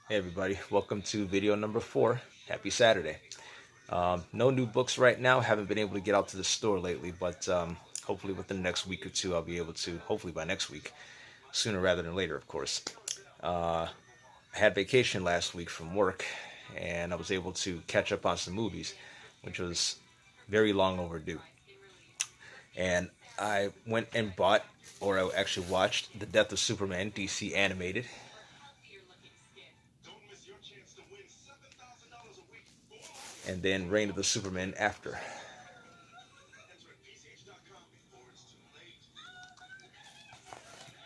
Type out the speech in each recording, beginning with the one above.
Hey everybody, welcome to video number 4. Happy Saturday. No new books right now. Haven't been able to get out to the store lately, but hopefully within the next week or two I'll be able to, hopefully by next week, sooner rather than later, of course. I had vacation last week from work, and I was able to catch up on some movies, which was very long overdue. And I went and bought, or I actually watched, The Death of Superman, DC animated, and then Reign of the Supermen after.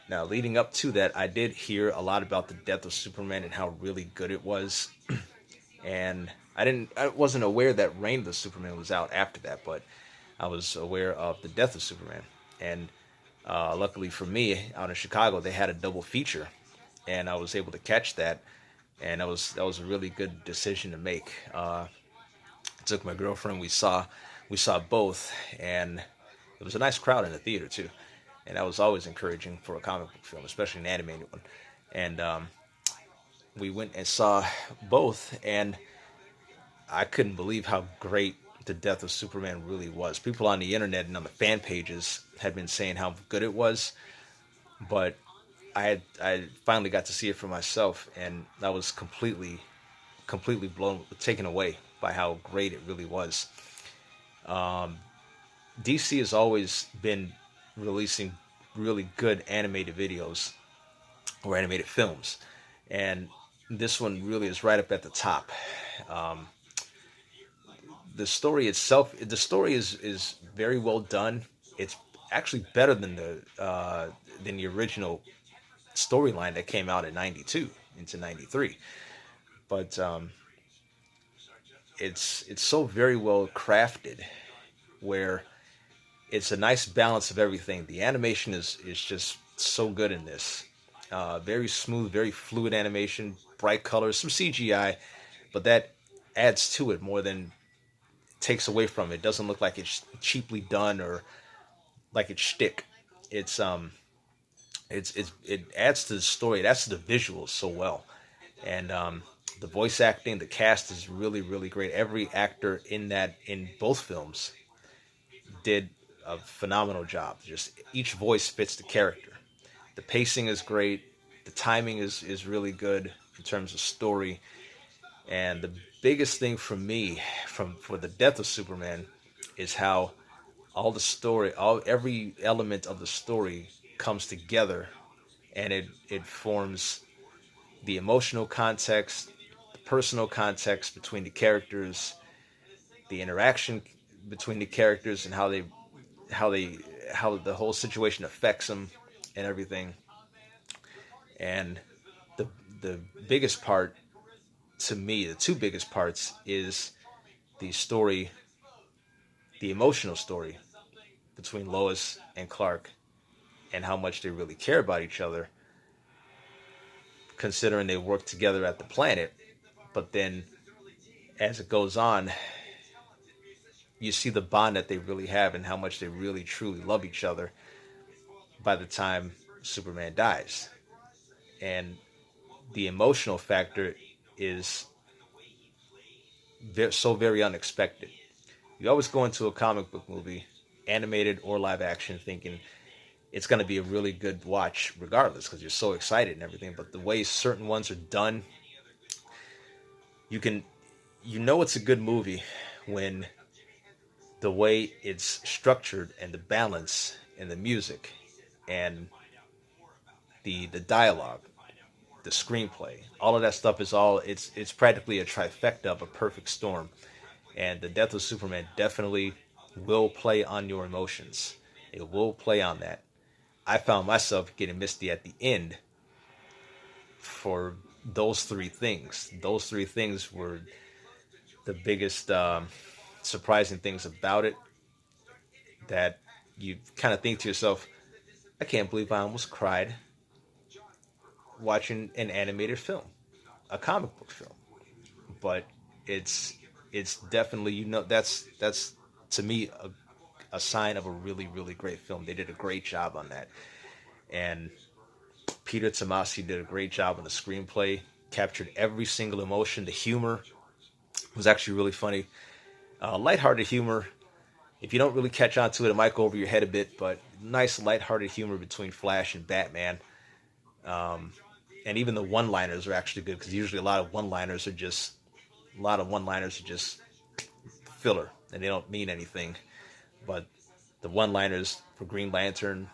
Now, leading up to that, I did hear a lot about the death of Superman and how really good it was. And I wasn't aware that Reign of the Superman was out after that, but I was aware of the death of Superman. And luckily for me, out in Chicago, they had a double feature, and I was able to catch that. And that was a really good decision to make. I took my girlfriend. We saw both, and it was a nice crowd in the theater too. And that was always encouraging for a comic book film, especially an animated one. And we went and saw both, and I couldn't believe how great the death of Superman really was. People on the internet and on the fan pages had been saying how good it was, but I finally got to see it for myself, and I was completely taken away by how great it really was. DC has always been releasing really good animated videos or animated films, and this one really is right up at the top. Um, the story itself, the story is very well done. It's actually better than the original storyline that came out in '92 into '93. But it's so very well crafted, where it's a nice balance of everything. The animation is just so good in this. Very smooth, very fluid animation, bright colors, some CGI, but that adds to it more than takes away from it. It doesn't look like it's cheaply done or like it's shtick. It's it adds to the story. It adds to the visuals so well, and the voice acting, the cast is really great. Every actor in both films did a phenomenal job. Just each voice fits the character. The pacing is great. The timing is really good in terms of story. And the biggest thing for me for the death of Superman is how all the story, all every element of the story comes together, and it forms the emotional context, the personal context between the characters, the interaction between the characters, and how they how the whole situation affects them and everything. And the the biggest part to me, the two biggest parts is the story, the emotional story between Lois and Clark, and how much they really care about each other, considering they work together at the planet. But then, as it goes on, you see the bond that they really have and how much they really truly love each other by the time Superman dies. And the emotional factor is so very unexpected. You always go into a comic book movie, animated or live action, thinking it's going to be a really good watch regardless because you're so excited and everything. But the way certain ones are done, you can it's a good movie when the way it's structured and the balance and the music and the dialogue, the screenplay, all of that stuff is all it's practically a trifecta of a perfect storm. And the death of Superman definitely will play on your emotions. It will play on that. I found myself getting misty at the end for those three things. Those three things were the biggest surprising things about it, that you kind of think to yourself, I can't believe I almost cried watching an animated film, a comic book film. But it's it's definitely, that's to me a sign of a really great film. They did a great job on that, and Peter Tomasi did a great job on the screenplay. captured every single emotion. The humor was actually really funny. Lighthearted humor. If you don't really catch on to it, it might go over your head a bit, but nice lighthearted humor between Flash and Batman. And even the one-liners are actually good because usually a lot of one-liners are just filler and they don't mean anything. But the one-liners for Green Lantern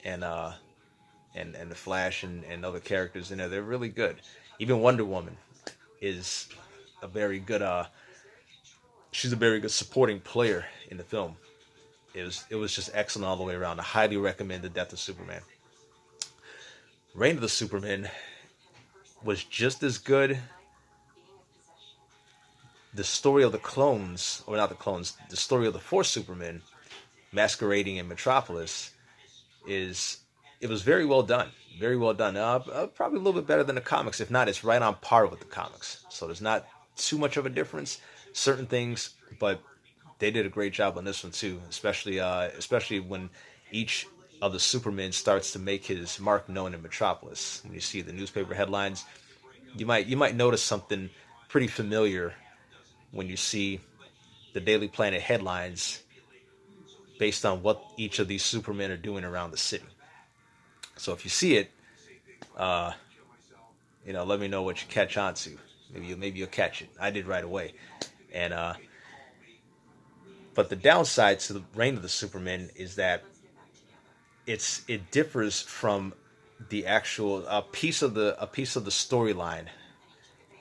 and and the Flash and other characters in there, they're really good. Even Wonder Woman is a very good she's a very good supporting player in the film. It was just excellent all the way around. I highly recommend The Death of Superman. Reign of the Supermen was just as good. The story of the clones, or not the clones, the story of the four Supermen masquerading in Metropolis is it was very well done. Very well done. Probably a little bit better than the comics. If not, it's right on par with the comics. So there's not too much of a difference. Certain things, but they did a great job on this one too. Especially when each of the Supermen starts to make his mark known in Metropolis. When you see the newspaper headlines, you might notice something pretty familiar when you see the Daily Planet headlines based on what each of these Supermen are doing around the city. So if you see it, let me know what you catch on to. Maybe you'll catch it. I did right away. And but the downside to the Reign of the Supermen is that it differs from the actual a piece of the storyline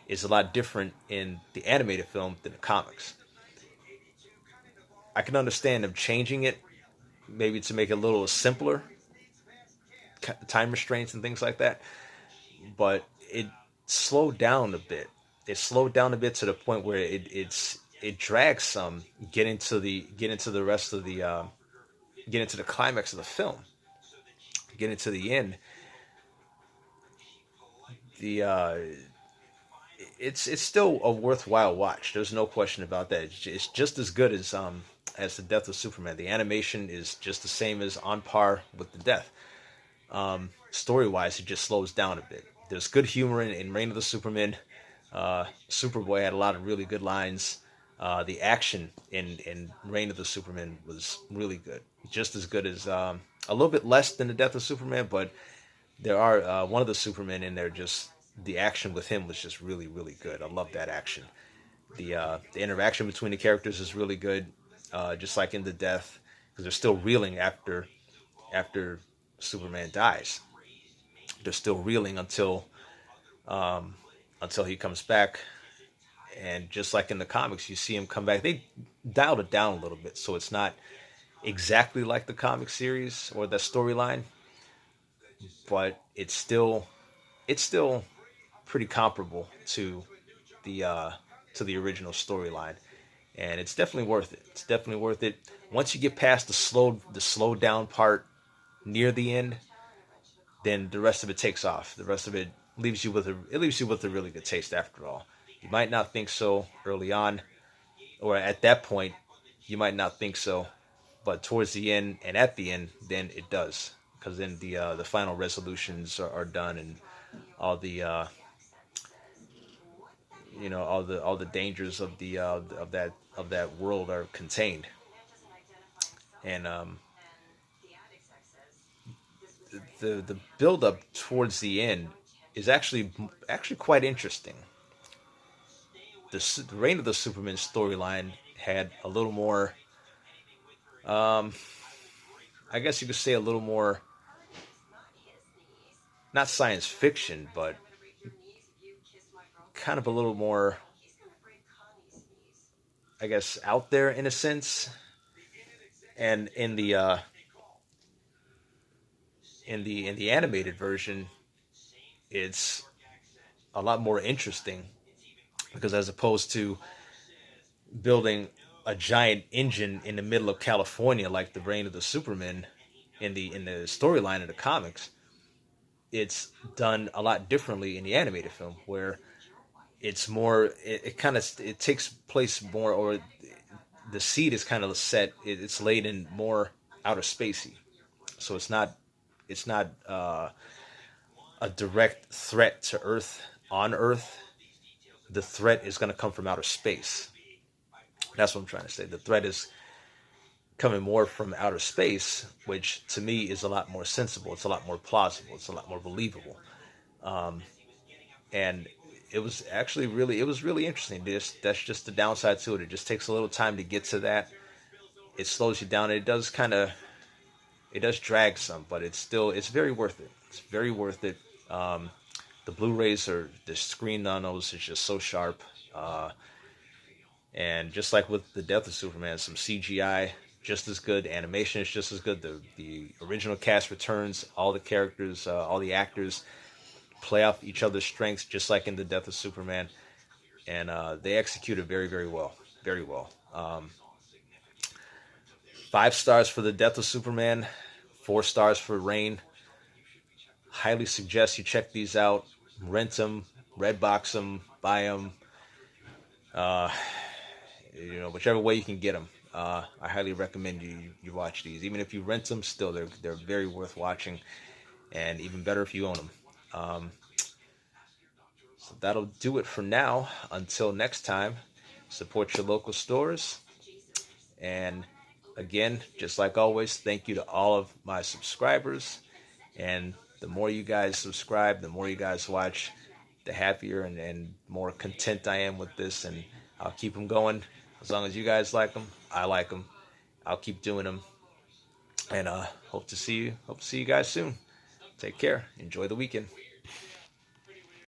is a lot different in the animated film than the comics. I can understand them changing it, maybe to make it a little simpler, time restraints and things like that. But it slowed down a bit. It slowed down a bit to the point where it drags some get into the rest of the get into the climax of the film, get into the end. The It's still a worthwhile watch. There's no question about that. It's just as good as the Death of Superman. The animation is just the same as on par with the Death. Story wise, it just slows down a bit. There's good humor in Reign of the Supermen. Superboy had a lot of really good lines. The action in Reign of the Supermen was really good, just as good as a little bit less than the Death of Superman, but there are one of the Supermen in there. Just the action with him was just really really good. I love that action. The interaction between the characters is really good, just like in the Death, because they're still reeling after Superman dies. They're still reeling until he comes back. And just like in the comics, you see him come back. They dialed it down a little bit, so it's not exactly like the comic series or the storyline, but it's still pretty comparable to the original storyline, and it's definitely worth it. It's definitely worth it. Once you get past the slow down part near the end, then the rest of it takes off. The rest of it leaves you with a really good taste after all. You might not think so early on, or at that point, you might not think so, but towards the end and at the end, then it does, because then the final resolutions are done, and all the all the dangers of that world are contained, and the build up towards the end is actually quite interesting. The Reign of the Superman storyline had a little more, I guess you could say a little more, not science fiction, but kind of a little more, I guess, out there in a sense. And in the animated version, it's a lot more interesting because as opposed to building a giant engine in the middle of California like the Reign of the Superman in the storyline of the comics, it's done a lot differently in the animated film where it's more it kind of it takes place more, or the seed is kind of set, it's laid in more outer spacey, so it's not a direct threat to Earth on Earth, the threat is going to come from outer space. That's what I'm trying to say. The threat is coming more from outer space, which to me is a lot more sensible. It's a lot more plausible. It's a lot more believable. And it was actually really, it was really interesting. That's just the downside to it. It just takes a little time to get to that. It slows you down. It does kind of, it does drag some, but it's very worth it. It's very worth it. The Blu-rays the screen on those is just so sharp. And just like with the Death of Superman, some CGI just as good, animation is just as good. The original cast returns, all the characters, all the actors play off each other's strengths, just like in the Death of Superman, and they executed very, very well, very well. 5 stars for the Death of Superman, 4 stars for Reign. Highly suggest you check these out. Rent them, Redbox them, buy them. Whichever way you can get them. I highly recommend you watch these. Even if you rent them, still they're very worth watching, and even better if you own them. So that'll do it for now. Until next time, support your local stores. And again, just like always, thank you to all of my subscribers. And the more you guys subscribe, the more you guys watch, the happier and more content I am with this. And I'll keep them going. As long as you guys like them, I like them. I'll keep doing them. And hope to see you guys soon. Take care. Enjoy the weekend.